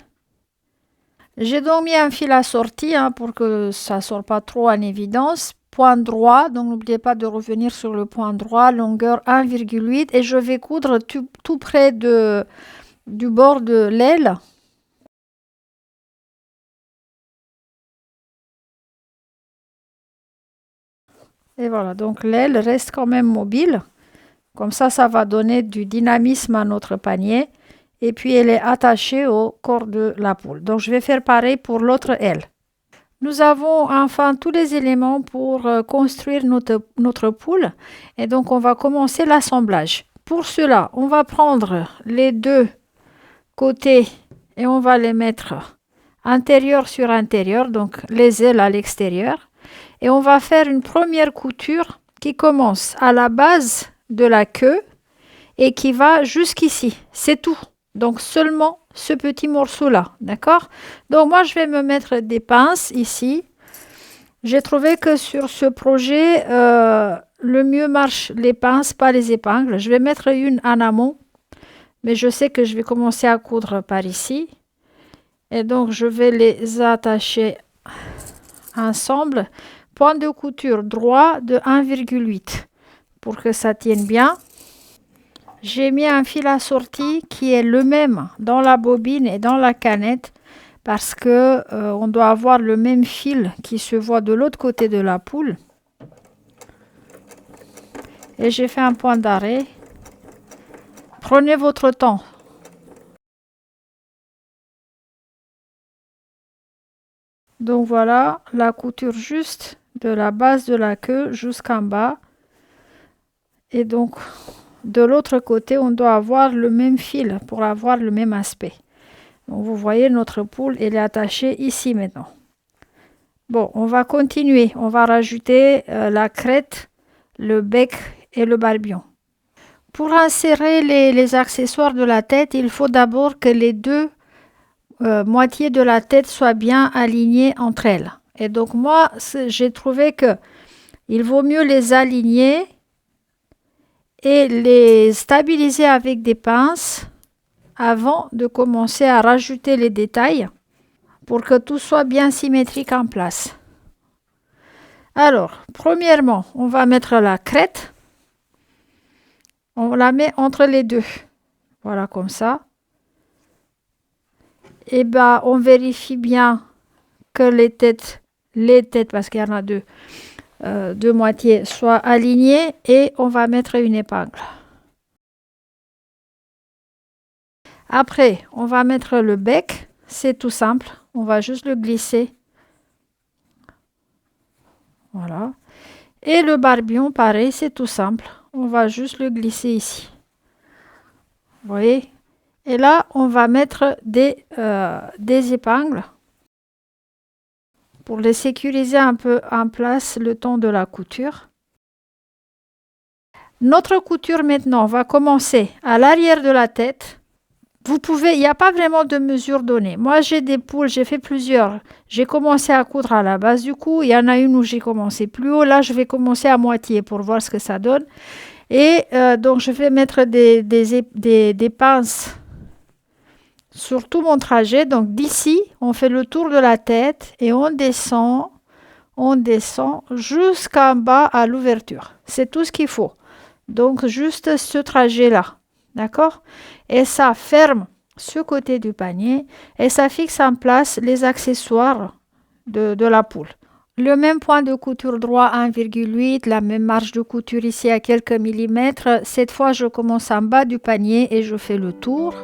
J'ai donc mis un fil assorti pour que ça ne sorte pas trop en évidence. Point droit, donc n'oubliez pas de revenir sur le point droit, longueur 1,8 et je vais coudre tout près de du bord de l'aile. Et voilà, donc l'aile reste quand même mobile. Comme ça va donner du dynamisme à notre panier. Et puis, elle est attachée au corps de la poule. Donc, je vais faire pareil pour l'autre aile. Nous avons enfin tous les éléments pour construire notre poule. Et donc, on va commencer l'assemblage. Pour cela, on va prendre les deux côtés et on va les mettre intérieur sur intérieur, donc les ailes à l'extérieur. Et on va faire une première couture qui commence à la base de la queue et qui va jusqu'ici. C'est tout. Donc seulement ce petit morceau-là. D'accord? Donc moi, je vais me mettre des pinces ici. J'ai trouvé que sur ce projet, le mieux marche les pinces, pas les épingles. Je vais mettre une en amont, mais je sais que je vais commencer à coudre par ici. Et donc, je vais les attacher ensemble. Point de couture droit de 1,8 pour que ça tienne bien. J'ai mis un fil assorti qui est le même dans la bobine et dans la canette parce que on doit avoir le même fil qui se voit de l'autre côté de la poule. Et j'ai fait un point d'arrêt. Prenez votre temps. Donc voilà la couture juste de la base de la queue jusqu'en bas. Et donc de l'autre côté, on doit avoir le même fil pour avoir le même aspect. Donc vous voyez, notre poule, elle est attachée ici maintenant. Bon, on va continuer. On va rajouter la crête, le bec et le barbillon. Pour insérer les accessoires de la tête, il faut d'abord que les deux moitiés de la tête soient bien alignées entre elles. Et donc moi, j'ai trouvé que il vaut mieux les aligner et les stabiliser avec des pinces avant de commencer à rajouter les détails pour que tout soit bien symétrique en place. Alors, premièrement, on va mettre la crête. On la met entre les deux. Voilà, comme ça. Et bien, on vérifie bien que les têtes, parce qu'il y en a deux moitiés, soient alignées et on va mettre une épingle. Après, on va mettre le bec. C'est tout simple. On va juste le glisser. Voilà. Et le barbillon, pareil, c'est tout simple. On va juste le glisser ici. Vous voyez? Et là, on va mettre des épingles pour les sécuriser un peu en place le temps de la couture. Notre couture maintenant va commencer à l'arrière de la tête. Vous pouvez, il n'y a pas vraiment de mesure donnée. Moi, j'ai des poules, j'ai fait plusieurs. J'ai commencé à coudre à la base du cou. Il y en a une où j'ai commencé plus haut. Là, je vais commencer à moitié pour voir ce que ça donne. Et donc, je vais mettre des pinces sur tout mon trajet. Donc, d'ici, on fait le tour de la tête et on descend jusqu'en bas à l'ouverture. C'est tout ce qu'il faut. Donc, juste ce trajet-là. D'accord? Et ça ferme ce côté du panier et ça fixe en place les accessoires de la poule. Le même point de couture droit 1,8, la même marge de couture ici à quelques millimètres. Cette fois, je commence en bas du panier et je fais le tour.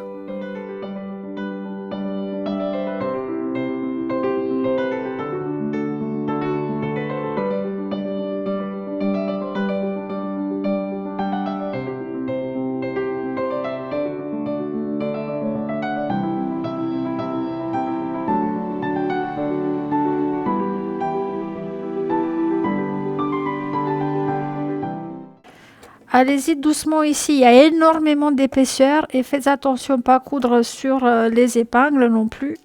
Allez-y doucement ici, il y a énormément d'épaisseur et faites attention pas coudre sur les épingles non plus.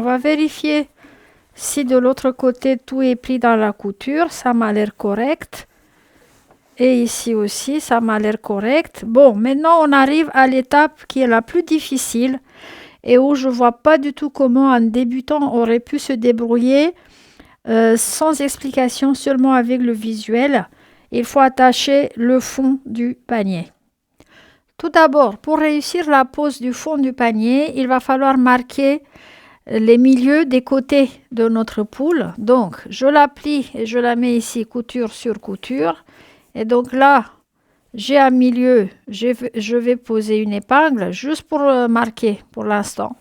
va vérifier si de l'autre côté tout est pris dans la couture. Ça m'a l'air correct. Et ici aussi, ça m'a l'air correct. Bon, maintenant on arrive à l'étape qui est la plus difficile et où je vois pas du tout comment un débutant aurait pu se débrouiller sans explication, seulement avec le visuel. Il faut attacher le fond du panier. Tout d'abord, pour réussir la pose du fond du panier, il va falloir marquer les milieux des côtés de notre poule. Donc, je la plie et je la mets ici couture sur couture. Et donc là, j'ai un milieu, je vais poser une épingle juste pour marquer pour l'instant.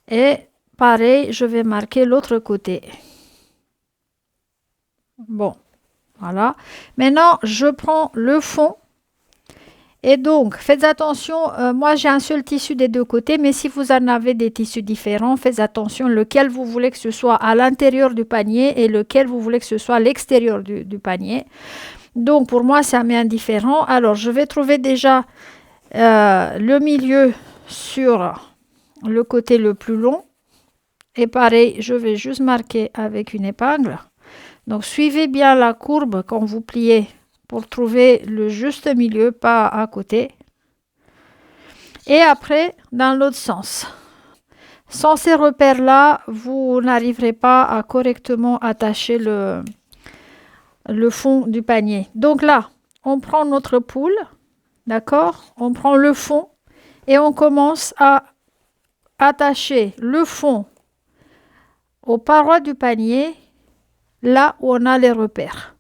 Et pareil, je vais marquer l'autre côté. Bon, voilà. Maintenant, je prends le fond. Et donc, faites attention, moi j'ai un seul tissu des deux côtés, mais si vous en avez des tissus différents, faites attention lequel vous voulez que ce soit à l'intérieur du panier et lequel vous voulez que ce soit à l'extérieur du panier. Donc, pour moi, ça m'est indifférent. Alors, je vais trouver déjà le milieu sur le côté le plus long. Et pareil, je vais juste marquer avec une épingle. Donc, suivez bien la courbe quand vous pliez pour trouver le juste milieu, pas à côté. Et après, dans l'autre sens. Sans ces repères-là, vous n'arriverez pas à correctement attacher le fond du panier. Donc là, on prend notre poule, d'accord? On prend le fond et on commence à attacher le fond aux parois du panier, là où on a les repères.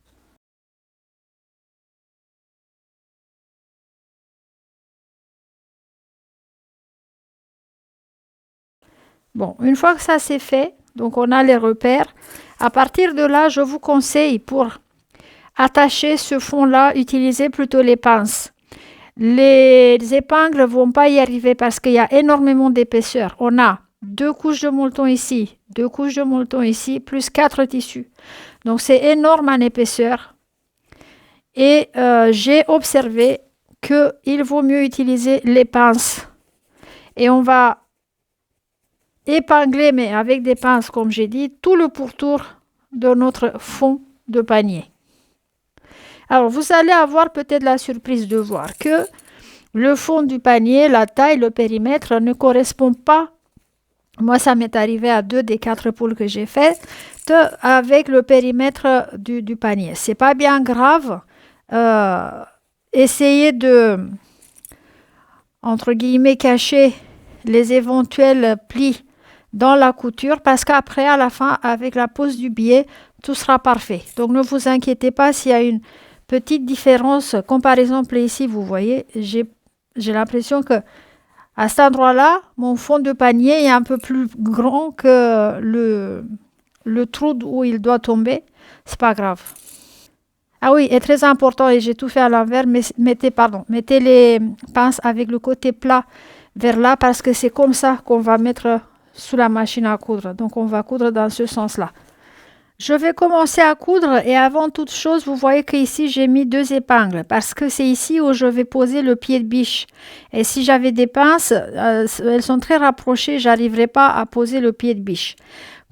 Bon, une fois que ça c'est fait, donc on a les repères, à partir de là, je vous conseille pour attacher ce fond-là, utilisez plutôt les pinces. Les épingles ne vont pas y arriver parce qu'il y a énormément d'épaisseur. On a 2 couches de molleton ici, 2 couches de molleton ici, plus 4 tissus. Donc c'est énorme en épaisseur. Et j'ai observé qu'il vaut mieux utiliser les pinces. Et on va épingler, mais avec des pinces, comme j'ai dit, tout le pourtour de notre fond de panier. Alors, vous allez avoir peut-être la surprise de voir que le fond du panier, la taille, le périmètre ne correspond pas. Moi, ça m'est arrivé à 2 des 4 poules que j'ai faites avec le périmètre du panier. C'est pas bien grave. Essayez de, entre guillemets, cacher les éventuels plis dans la couture parce qu'après, à la fin, avec la pose du biais, tout sera parfait. Donc, ne vous inquiétez pas s'il y a une petite différence. Comme par exemple ici, vous voyez, j'ai l'impression que à cet endroit-là, mon fond de panier est un peu plus grand que le trou où il doit tomber. C'est pas grave. Ah oui, et très important, et j'ai tout fait à l'envers, mais mettez les pinces avec le côté plat vers là parce que c'est comme ça qu'on va mettre sous la machine à coudre. Donc on va coudre dans ce sens-là. Je vais commencer à coudre et avant toute chose, vous voyez qu'ici j'ai mis 2 épingles parce que c'est ici où je vais poser le pied de biche. Et si j'avais des pinces, elles sont très rapprochées, j'arriverai pas à poser le pied de biche.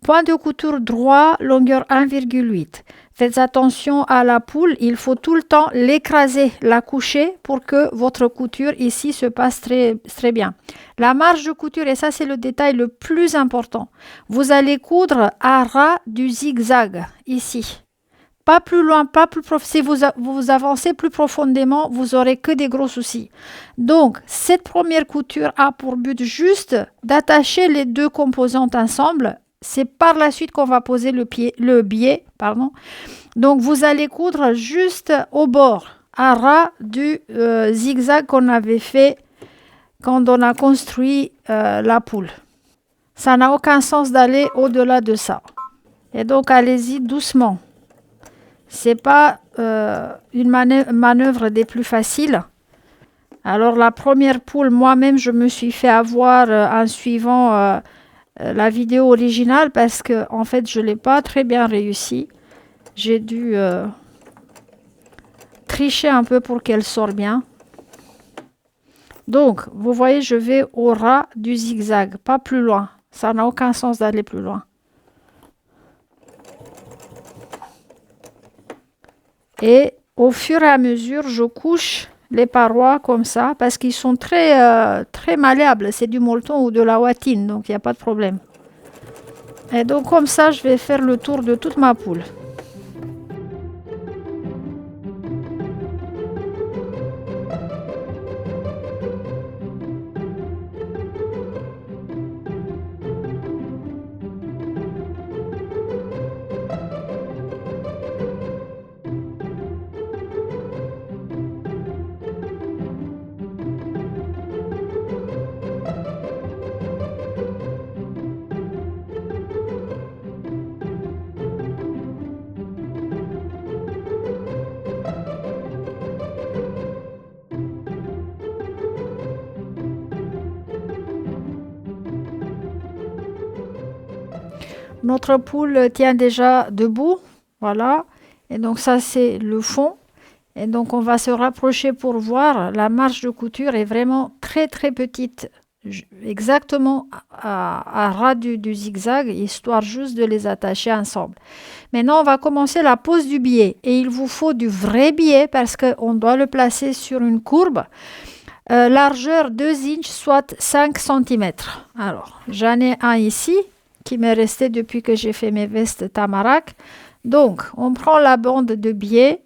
Point de couture droit, longueur 1,8. Faites attention à la poule, il faut tout le temps l'écraser, la coucher pour que votre couture ici se passe très, très bien. La marge de couture, et ça c'est le détail le plus important, vous allez coudre à ras du zigzag, ici. Pas plus loin, pas plus profond. Si vous avancez plus profondément, vous aurez que des gros soucis. Donc, cette première couture a pour but juste d'attacher les 2 composantes ensemble. C'est par la suite qu'on va poser le biais. Donc, vous allez coudre juste au bord, à ras du zigzag qu'on avait fait quand on a construit la poule. Ça n'a aucun sens d'aller au-delà de ça. Et donc, allez-y doucement. C'est pas une manœuvre des plus faciles. Alors, la première poule, moi-même, je me suis fait avoir en suivant la vidéo originale parce que en fait je l'ai pas très bien réussi. J'ai dû tricher un peu pour qu'elle sorte bien. Donc vous voyez, je vais au ras du zigzag, pas plus loin. Ça n'a aucun sens d'aller plus loin. Et au fur et à mesure, je couche les parois comme ça parce qu'ils sont très malléables. C'est du molleton ou de la watine, donc il n'y a pas de problème. Et donc comme ça, je vais faire le tour de toute ma poule. Notre poule tient déjà debout, voilà. Et donc ça, c'est le fond. Et donc on va se rapprocher pour voir. La marge de couture est vraiment très petite, exactement à ras du zigzag, histoire juste de les attacher ensemble. Maintenant, on va commencer la pose du biais. Et il vous faut du vrai biais parce qu'on doit le placer sur une courbe. Largeur 2 inches, soit 5 cm. Alors, j'en ai un ici qui m'est resté depuis que j'ai fait mes vestes Tamarack. Donc, on prend la bande de biais,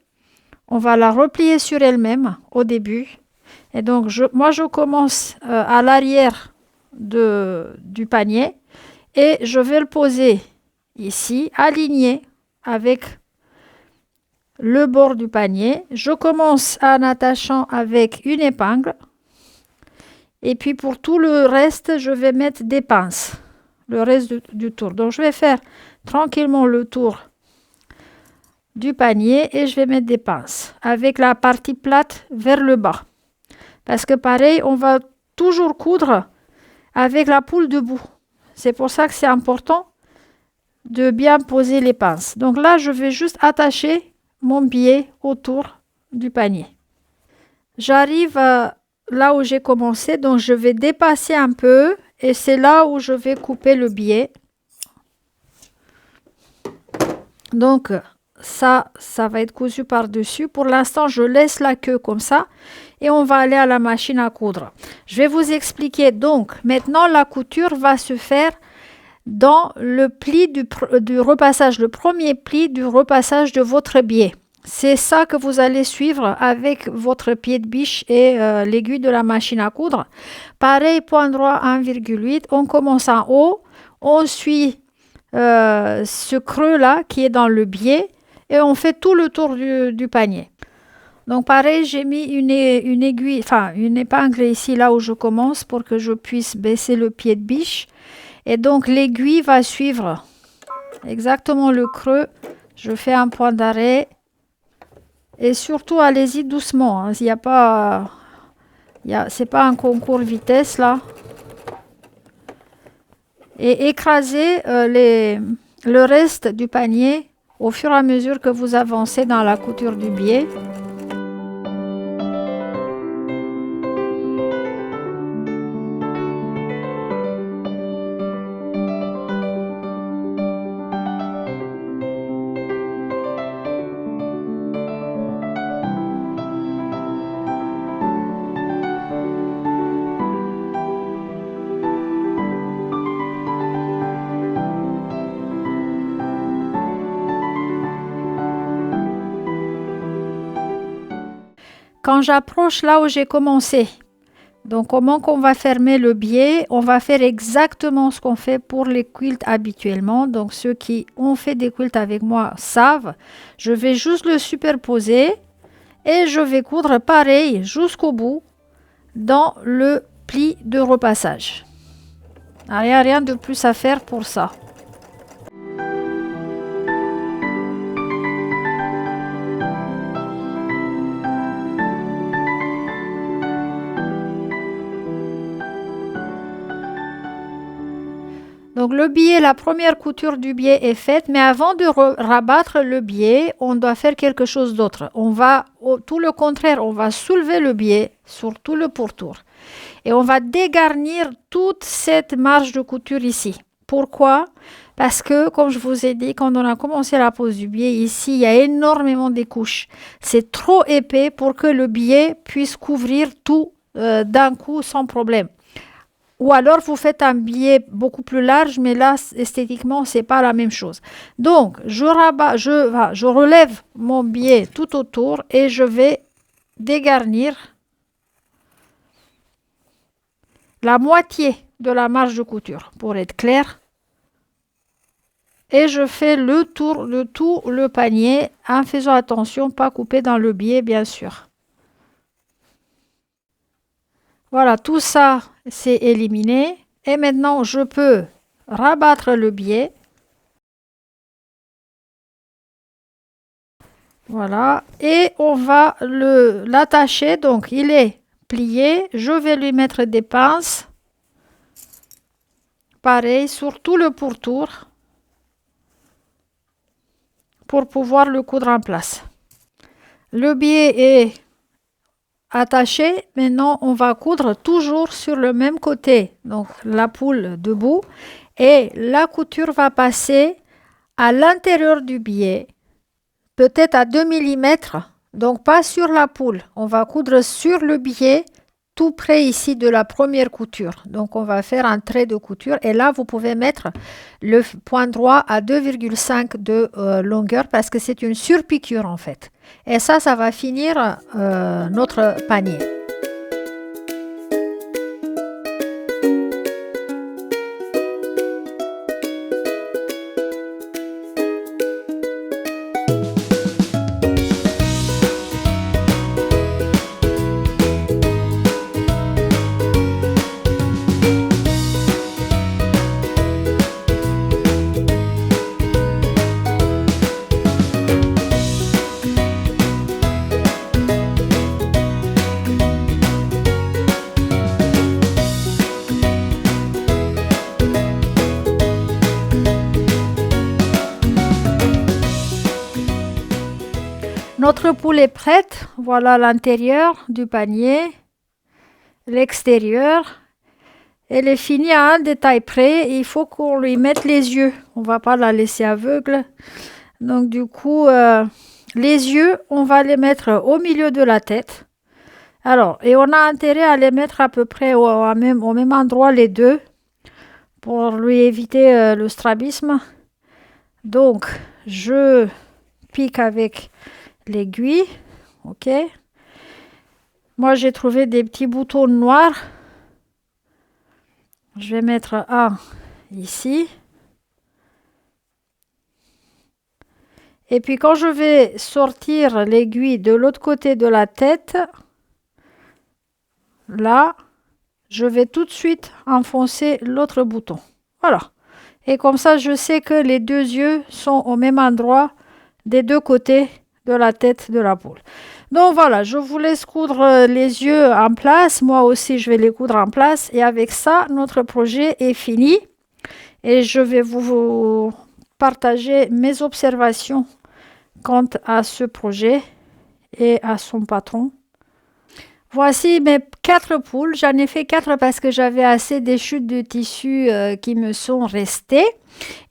on va la replier sur elle-même au début. Et donc, moi, je commence à l'arrière du panier et je vais le poser ici, aligné avec le bord du panier. Je commence en attachant avec une épingle. Et puis, pour tout le reste, je vais mettre des pinces. Le reste du tour. Donc, je vais faire tranquillement le tour du panier et je vais mettre des pinces avec la partie plate vers le bas. Parce que pareil, on va toujours coudre avec la poule debout. C'est pour ça que c'est important de bien poser les pinces. Donc là, je vais juste attacher mon biais autour du panier. J'arrive là où j'ai commencé, donc je vais dépasser un peu et c'est là où je vais couper le biais. Donc ça va être cousu par-dessus. Pour l'instant, je laisse la queue comme ça et on va aller à la machine à coudre. Je vais vous expliquer. Donc maintenant, la couture va se faire dans le pli du repassage, le premier pli du repassage de votre biais. C'est ça que vous allez suivre avec votre pied de biche et l'aiguille de la machine à coudre. Pareil, point droit 1,8. On commence en haut, on suit ce creux-là qui est dans le biais et on fait tout le tour du panier. Donc pareil, j'ai mis une aiguille, enfin une épingle ici là où je commence pour que je puisse baisser le pied de biche. Et donc l'aiguille va suivre exactement le creux. Je fais un point d'arrêt. Et surtout, allez-y doucement. Hein. Il y a pas, c'est pas un concours vitesse là. Et écrasez le reste du panier au fur et à mesure que vous avancez dans la couture du biais. Quand j'approche là où j'ai commencé, donc comment qu'on va fermer le biais, on va faire exactement ce qu'on fait pour les quilts habituellement. Donc ceux qui ont fait des quilts avec moi savent, je vais juste le superposer et je vais coudre pareil jusqu'au bout dans le pli de repassage. Il n'y a rien de plus à faire pour ça. Donc le biais, la première couture du biais est faite, mais avant de rabattre le biais, on doit faire quelque chose d'autre. On va, tout le contraire, on va soulever le biais sur tout le pourtour. Et on va dégarnir toute cette marge de couture ici. Pourquoi? Parce que, comme je vous ai dit, quand on a commencé la pose du biais, ici, il y a énormément de couches. C'est trop épais pour que le biais puisse couvrir tout d'un coup sans problème. Ou alors, vous faites un biais beaucoup plus large, mais là, esthétiquement, c'est pas la même chose. Donc, je relève mon biais tout autour et je vais dégarnir la moitié de la marge de couture, pour être clair. Et je fais le tour de tout le panier en faisant attention, pas couper dans le biais, bien sûr. Voilà, tout ça, c'est éliminé. Et maintenant, je peux rabattre le biais. Voilà. Et on va l'attacher. Donc, il est plié. Je vais lui mettre des pinces. Pareil, sur tout le pourtour. Pour pouvoir le coudre en place. Le biais est attaché. Maintenant, on va coudre toujours sur le même côté. Donc, la poule debout. Et la couture va passer à l'intérieur du biais. Peut-être à 2 mm. Donc, pas sur la poule. On va coudre sur le biais, tout près ici de la première couture. Donc, on va faire un trait de couture. Et là, vous pouvez mettre le point droit à 2,5 de longueur parce que c'est une surpiqûre en fait. Et ça va finir notre panier. Notre poule est prête. Voilà l'intérieur du panier, l'extérieur. Elle est finie à un détail près. Il faut qu'on lui mette les yeux. On ne va pas la laisser aveugle. Donc du coup, les yeux, on va les mettre au milieu de la tête. Alors, et on a intérêt à les mettre à peu près au même endroit les deux pour lui éviter le strabisme. Donc, je pique avec l'aiguille, ok. Moi, j'ai trouvé des petits boutons noirs. Je vais mettre un ici. Et puis, quand je vais sortir l'aiguille de l'autre côté de la tête, là, je vais tout de suite enfoncer l'autre bouton. Voilà. Et comme ça, je sais que les deux yeux sont au même endroit des deux côtés de la tête de la poule. Donc voilà, je vous laisse coudre les yeux en place. Moi aussi, je vais les coudre en place. Et avec ça, notre projet est fini. Et je vais vous partager mes observations quant à ce projet et à son patron. Voici mes 4 poules. J'en ai fait 4 parce que j'avais assez des chutes de tissu qui me sont restées.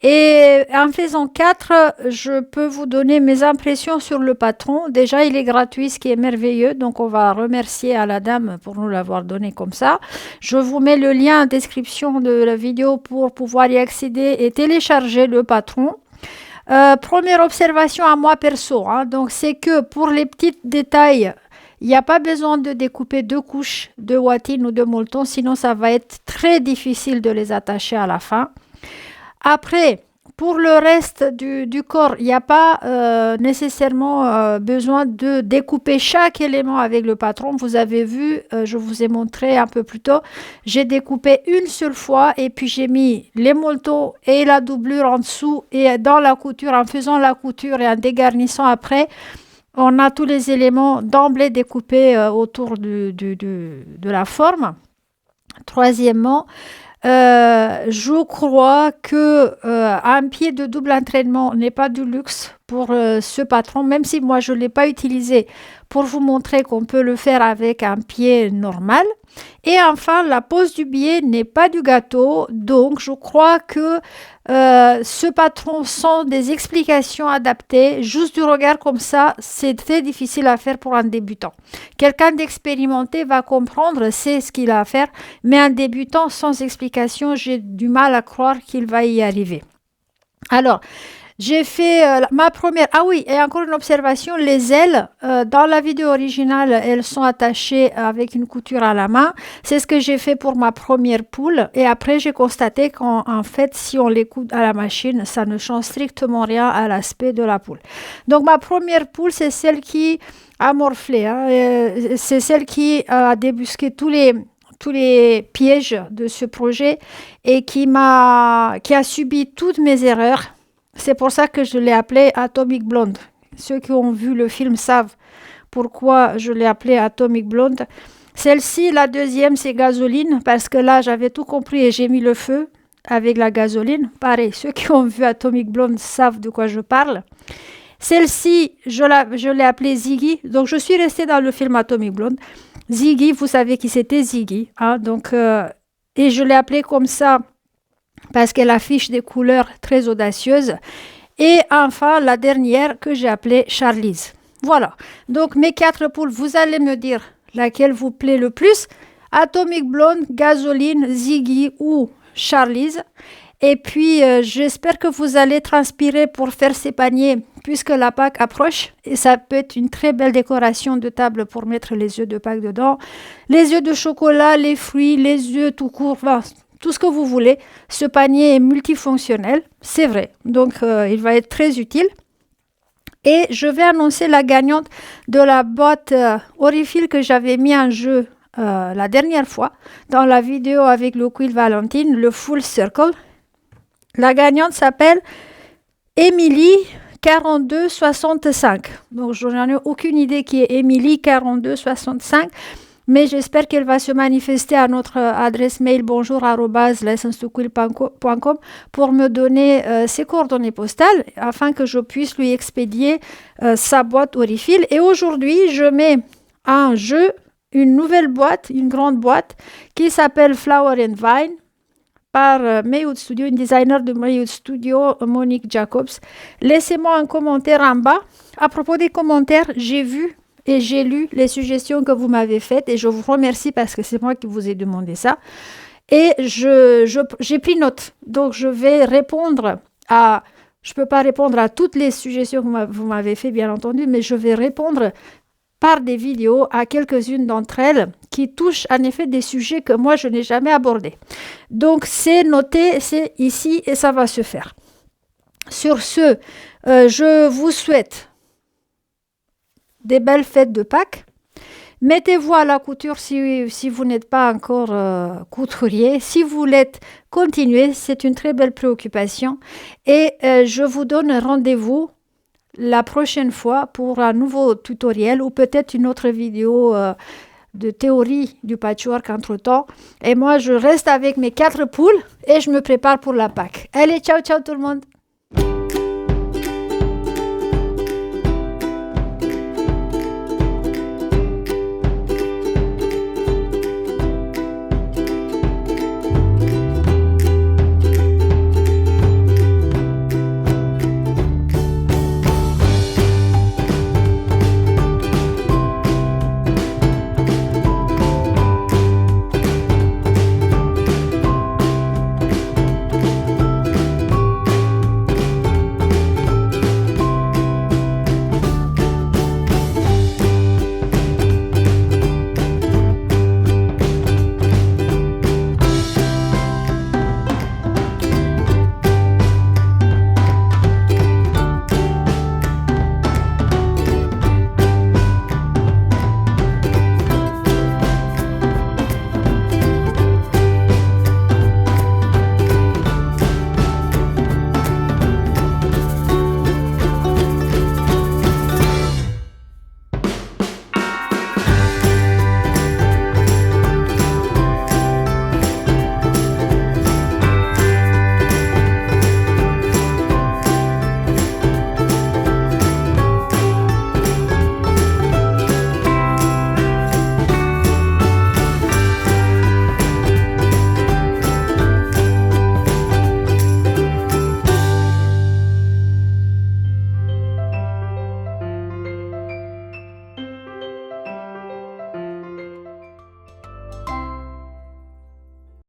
Et en faisant 4, je peux vous donner mes impressions sur le patron. Déjà, il est gratuit, ce qui est merveilleux. Donc, on va remercier à la dame pour nous l'avoir donné comme ça. Je vous mets le lien en description de la vidéo pour pouvoir y accéder et télécharger le patron. Première observation à moi perso, hein, donc c'est que pour les petits détails, il n'y a pas besoin de découper 2 couches de watine ou de molleton, sinon ça va être très difficile de les attacher à la fin. Après, pour le reste du corps, il n'y a pas nécessairement besoin de découper chaque élément avec le patron. Vous avez vu, je vous ai montré un peu plus tôt, j'ai découpé une seule fois et puis j'ai mis les molletons et la doublure en dessous et dans la couture, en faisant la couture et en dégarnissant après, on a tous les éléments d'emblée découpés autour de la forme. Troisièmement, Je crois que un pied de double entraînement n'est pas du luxe pour ce patron, même si moi je ne l'ai pas utilisé pour vous montrer qu'on peut le faire avec un pied normal. Et enfin, la pose du biais n'est pas du gâteau, donc je crois que ce patron sans des explications adaptées, juste du regard comme ça, c'est très difficile à faire pour un débutant. Quelqu'un d'expérimenté va comprendre, c'est ce qu'il a à faire, mais un débutant sans explication, j'ai du mal à croire qu'il va y arriver. Alors, j'ai fait ma première... Ah oui, et encore une observation, les ailes, dans la vidéo originale, elles sont attachées avec une couture à la main. C'est ce que j'ai fait pour ma première poule. Et après, j'ai constaté qu'en fait, si on les coude à la machine, ça ne change strictement rien à l'aspect de la poule. Donc, ma première poule, c'est celle qui a morflé. Hein, c'est celle qui a débusqué tous les pièges de ce projet et qui a subi toutes mes erreurs. C'est pour ça que je l'ai appelée Atomic Blonde. Ceux qui ont vu le film savent pourquoi je l'ai appelée Atomic Blonde. Celle-ci, la deuxième, c'est Gasoline, parce que là, j'avais tout compris et j'ai mis le feu avec la gasoline. Pareil, ceux qui ont vu Atomic Blonde savent de quoi je parle. Celle-ci, je l'ai appelée Ziggy. Donc, je suis restée dans le film Atomic Blonde. Ziggy, vous savez qui c'était Ziggy. Hein, donc, et je l'ai appelée comme ça parce qu'elle affiche des couleurs très audacieuses. Et enfin, la dernière que j'ai appelée Charlize. Voilà. Donc, mes 4 poules, vous allez me dire laquelle vous plaît le plus. Atomic Blonde, Gasoline, Ziggy ou Charlize. Et puis, j'espère que vous allez transpirer pour faire ces paniers puisque la Pâques approche. Et ça peut être une très belle décoration de table pour mettre les œufs de Pâques dedans. Les œufs de chocolat, les fruits, les œufs tout court, enfin, tout ce que vous voulez. Ce panier est multifonctionnel, c'est vrai. Donc, il va être très utile. Et je vais annoncer la gagnante de la boîte Aurifil que j'avais mis en jeu la dernière fois dans la vidéo avec le Quill Valentine, le Full Circle. La gagnante s'appelle Émilie 4265. Donc, je n'en ai aucune idée qui est Émilie 4265. Mais j'espère qu'elle va se manifester à notre adresse mail bonjour@lessonstoquill.com pour me donner ses coordonnées postales afin que je puisse lui expédier sa boîte Aurifil. Et aujourd'hui, je mets en jeu une nouvelle boîte, une grande boîte qui s'appelle Flower and Vine par Maywood Studio, une designer de Maywood Studio, Monique Jacobs. Laissez-moi un commentaire en bas. À propos des commentaires, j'ai vu et j'ai lu les suggestions que vous m'avez faites et je vous remercie parce que c'est moi qui vous ai demandé ça. Et j'ai pris note. Donc, je vais répondre à... Je ne peux pas répondre à toutes les suggestions que vous m'avez faites, bien entendu, mais je vais répondre par des vidéos à quelques-unes d'entre elles qui touchent en effet des sujets que moi, je n'ai jamais abordés. Donc, c'est noté, c'est ici et ça va se faire. Sur ce, je vous souhaite des belles fêtes de Pâques. Mettez-vous à la couture si vous n'êtes pas encore couturier. Si vous l'êtes, continuez. C'est une très belle préoccupation. Et je vous donne rendez-vous la prochaine fois pour un nouveau tutoriel ou peut-être une autre vidéo de théorie du patchwork entre-temps. Et moi, je reste avec mes 4 poules et je me prépare pour la Pâques. Allez, ciao, ciao tout le monde!